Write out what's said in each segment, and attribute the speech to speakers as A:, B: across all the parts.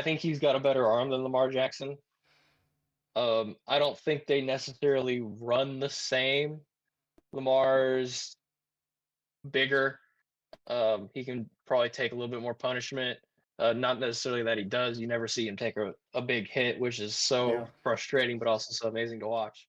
A: I think he's got a better arm than Lamar Jackson. I don't think they necessarily run the same. Lamar's bigger. He can probably take a little bit more punishment. Not necessarily that he does. You never see him take a big hit, which is
B: Yeah.
A: so frustrating, but also so amazing to watch.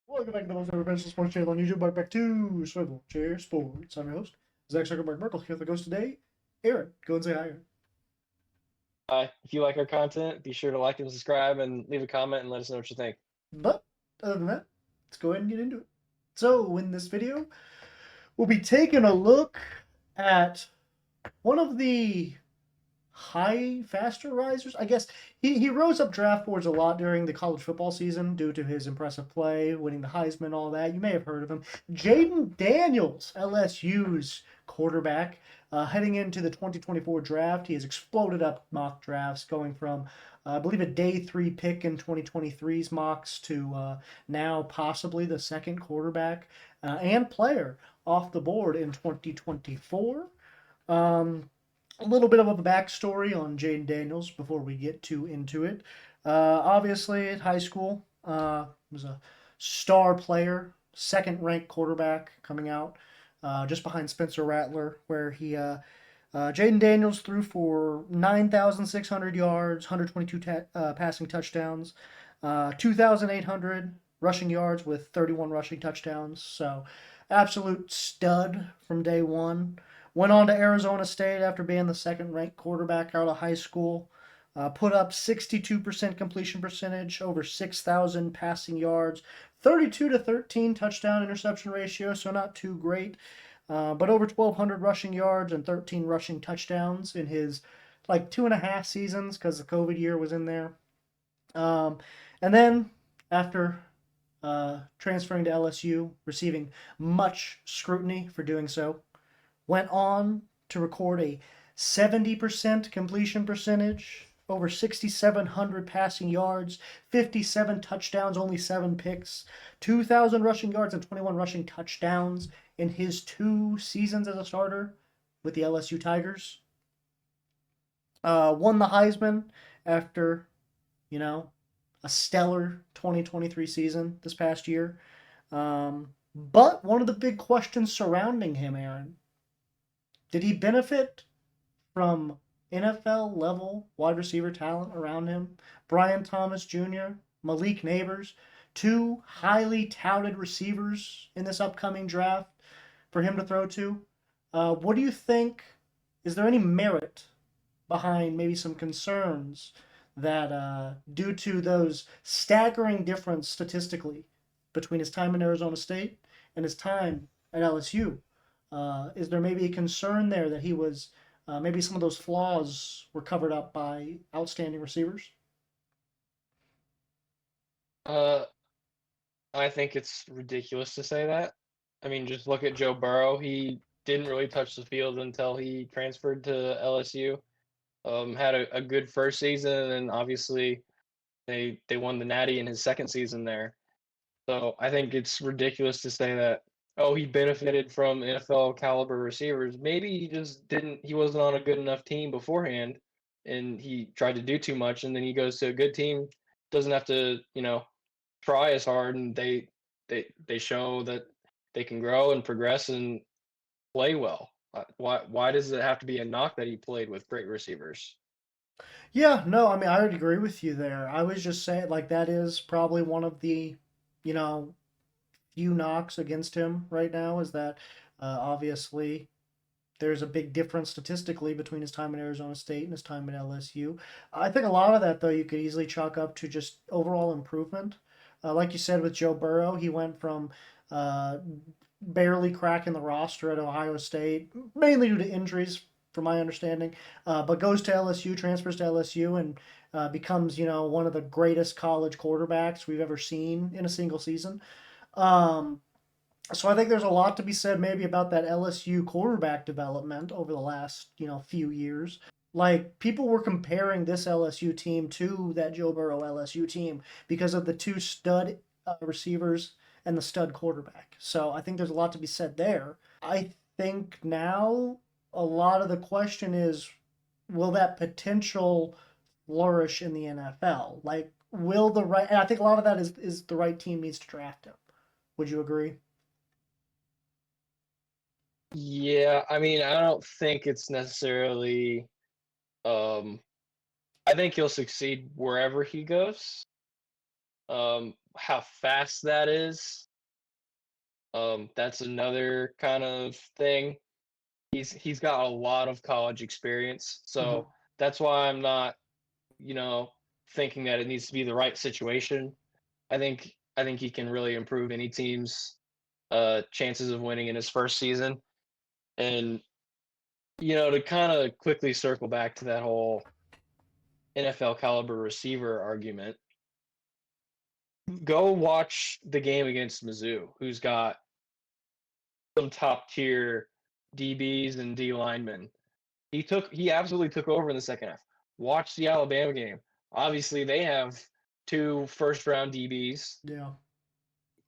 B: Welcome back to the most professional sports channel on YouTube. Back to Swivel Chair Sports. I'm your host, Zach Zuckerberg Merkel, here with the ghost today, Aaron. Go and say hi, Aaron.
A: If you like our content, be sure to like and subscribe and leave a comment and let us know what you think.
B: But other than that, let's go ahead and get into it. So, in this video, we'll be taking a look at one of the faster risers. I guess he rose up draft boards a lot during the college football season due to his impressive play, winning the Heisman, all that. You may have heard of him. Jayden Daniels, LSU's quarterback. Heading into the 2024 draft, he has exploded up mock drafts, going from, I believe, a day 3 pick in 2023's mocks to now possibly the second quarterback and player off the board in 2024. A little bit of a backstory on Jayden Daniels before we get too into it. Obviously, at high school, was a star player, second ranked quarterback coming out, just behind Spencer Rattler, where Jayden Daniels threw for 9,600 yards, 122 passing touchdowns, 2,800 rushing yards with 31 rushing touchdowns. So, absolute stud from day one. Went on to Arizona State after being the second ranked quarterback out of high school. Put up 62% completion percentage, over 6,000 passing yards, 32 to 13 touchdown interception ratio, so not too great. But over 1,200 rushing yards and 13 rushing touchdowns in his like 2.5 seasons because the COVID year was in there. And then after transferring to LSU, receiving much scrutiny for doing so, went on to record a 70% completion percentage, over 6,700 passing yards, 57 touchdowns, only 7 picks, 2,000 rushing yards, and 21 rushing touchdowns in his 2 seasons as a starter with the LSU Tigers. Won the Heisman after, a stellar 2023 season this past year. But one of the big questions surrounding him, Aaron, did he benefit from NFL level wide receiver talent around him? Brian Thomas Jr., Malik Nabers, 2 highly touted receivers in this upcoming draft for him to throw to. What do you think? Is there any merit behind maybe some concerns that, due to those staggering difference statistically between his time in Arizona State and his time at LSU, is there maybe a concern there that he was maybe some of those flaws were covered up by outstanding receivers?
A: Uh, I think it's ridiculous to say that. I mean, just look at Joe Burrow. He didn't really touch the field until he transferred to LSU. Had a good first season, and obviously they won the Natty in his second season there. So I think it's ridiculous to say that, oh, he benefited from NFL caliber receivers. Maybe he just didn't. He wasn't on a good enough team beforehand, and he tried to do too much, and then he goes to a good team, doesn't have to, try as hard, and they show that they can grow and progress and play well. Why does it have to be a knock that he played with great receivers?
B: Yeah, no, I mean, I would agree with you there. I was just saying, like, that is probably one of the, you know, few knocks against him right now is that obviously there's a big difference statistically between his time in Arizona State and his time at LSU. I think a lot of that, though, you could easily chalk up to just overall improvement. Like you said with Joe Burrow, he went from uh, barely cracking the roster at Ohio State, mainly due to injuries, from my understanding, but goes to LSU, transfers to LSU, and becomes, one of the greatest college quarterbacks we've ever seen in a single season. Um, so I think there's a lot to be said maybe about that LSU quarterback development over the last, few years. Like people were comparing this LSU team to that Joe Burrow LSU team because of the 2 stud receivers and the stud quarterback. So I think there's a lot to be said there. I think now a lot of the question is, will that potential flourish in the NFL? Like, will the right? And I think a lot of that is the right team needs to draft him. Would you agree?
A: Yeah, I mean, I don't think it's necessarily. Um, I think he'll succeed wherever he goes. How fast that is, that's another kind of thing. He's got a lot of college experience,
B: Mm-hmm.
A: so that's why I'm not, you know, thinking that it needs to be the right situation. I think he can really improve any team's chances of winning in his first season. And to kind of quickly circle back to that whole NFL caliber receiver argument, go watch the game against Mizzou, who's got some top tier DBs and D linemen. He absolutely took over in the second half. Watch the Alabama game. Obviously, they have two first round DBs,
B: Yeah.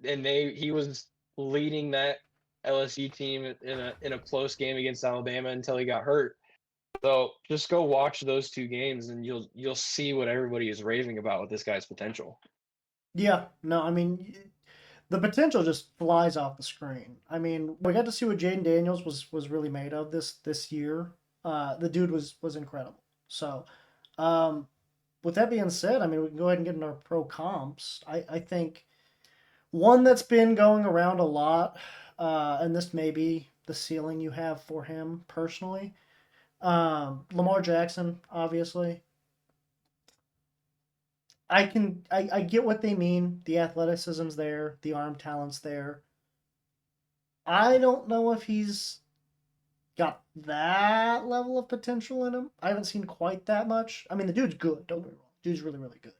A: and he was leading that LSU team in a close game against Alabama until he got hurt. So just go watch those two games, and you'll see what everybody is raving about with this guy's potential.
B: Yeah. No, I mean, the potential just flies off the screen. I mean, we got to see what Jayden Daniels was really made of this year. The dude was incredible. So, um, with that being said, I mean, we can go ahead and get into our pro comps. I think one that's been going around a lot, and this may be the ceiling you have for him personally. Lamar Jackson, obviously. I get what they mean. The athleticism's there, the arm talent's there. I don't know if he's got that level of potential in him. I haven't seen quite that much. I mean, the dude's good. Don't get me wrong. Dude's really, really good.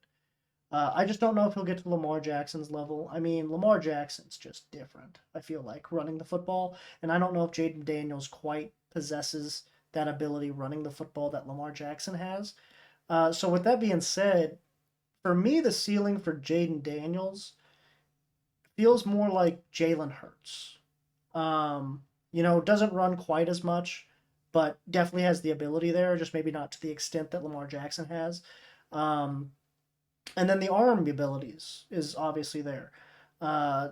B: I just don't know if he'll get to Lamar Jackson's level. I mean, Lamar Jackson's just different. I feel like running the football, and I don't know if Jayden Daniels quite possesses that ability running the football that Lamar Jackson has. So with that being said, for me, the ceiling for Jayden Daniels feels more like Jalen Hurts. Doesn't run quite as much, but definitely has the ability there, just maybe not to the extent that Lamar Jackson has. Um, and then the arm abilities is obviously there. Uh,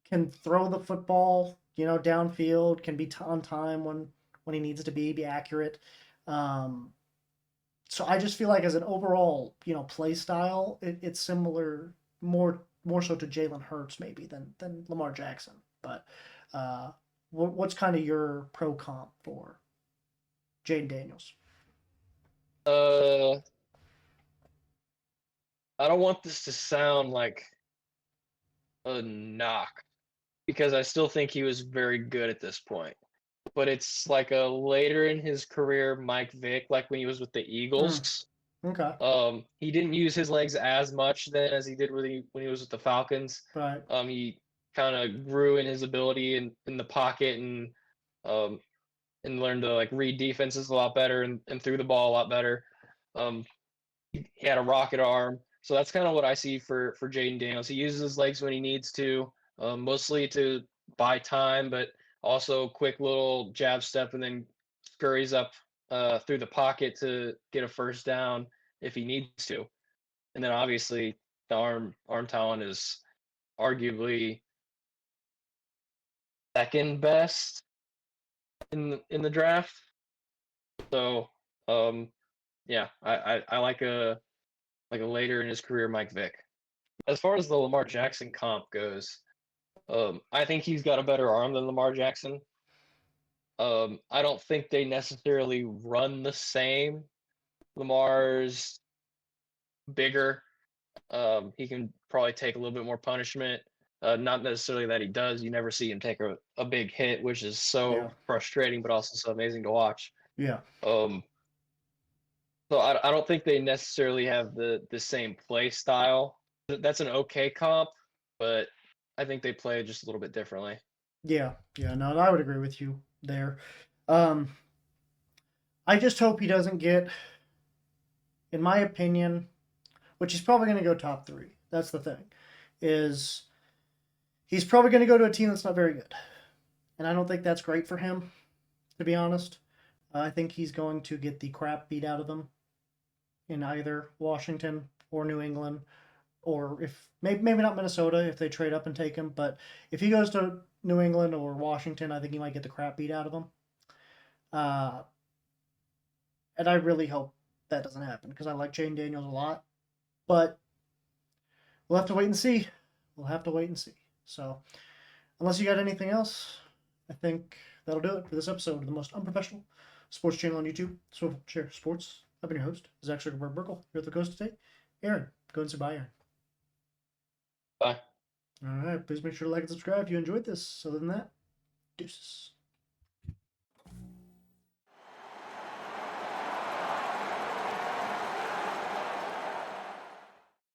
B: can throw the football, downfield, can be on time when he needs to be accurate. Um, so I just feel like as an overall, play style, it's similar more so to Jalen Hurts maybe than Lamar Jackson. But uh, what's kind of your pro comp for Jayden Daniels?
A: Uh, I don't want this to sound like a knock because I still think he was very good at this point. But it's like a later in his career Mike Vick, like when he was with the
B: Mm,
A: Eagles.
B: okay,
A: He didn't use his legs as much then as he did when he was with the Falcons.
B: right.
A: He kind of grew in his ability in the pocket um, and learned to like read defenses a lot better and threw the ball a lot better. Um, he had a rocket arm, so that's kind of what I see for Jayden Daniels. He uses his legs when he needs to, mostly to buy time, but also quick little jab step and then scurries up through the pocket to get a first down if he needs to. And then obviously the arm talent is arguably second best in the draft. So yeah, I like a later in his career Mike Vick. As far as the Lamar Jackson comp goes, I think he's got a better arm than Lamar Jackson. I don't think they necessarily run the same. Lamar's bigger. He can probably take a little bit more punishment. Not necessarily that he does. You never see him take a big hit, which is
B: Yeah,
A: so frustrating, but also so amazing to watch.
B: yeah,
A: Um, so I don't think they necessarily have the same play style. That's an okay comp, but I think they play just a little bit differently.
B: yeah, yeah. No, I would agree with you there. Um, I just hope he doesn't get, in my opinion, which he's probably going to go top three. That's the thing. is he's probably going to go to a team that's not very good. And I don't think that's great for him, to be honest. I think he's going to get the crap beat out of him in either Washington or New England, or if maybe not Minnesota if they trade up and take him. But if he goes to New England or Washington, I think he might get the crap beat out of him. Uh, and I really hope that doesn't happen because I like Jayden Daniels a lot. But we'll have to wait and see. We'll have to wait and see. So, unless you got anything else, I think that'll do it for this episode of the most unprofessional sports channel on YouTube, Swivel Share Sports. I've been your host, Zach Zuckerberg Burkle, here at the coast today. Aaron, go and say bye, Aaron.
A: Bye.
B: All right, please make sure to like and subscribe if you enjoyed this. Other than that, deuces.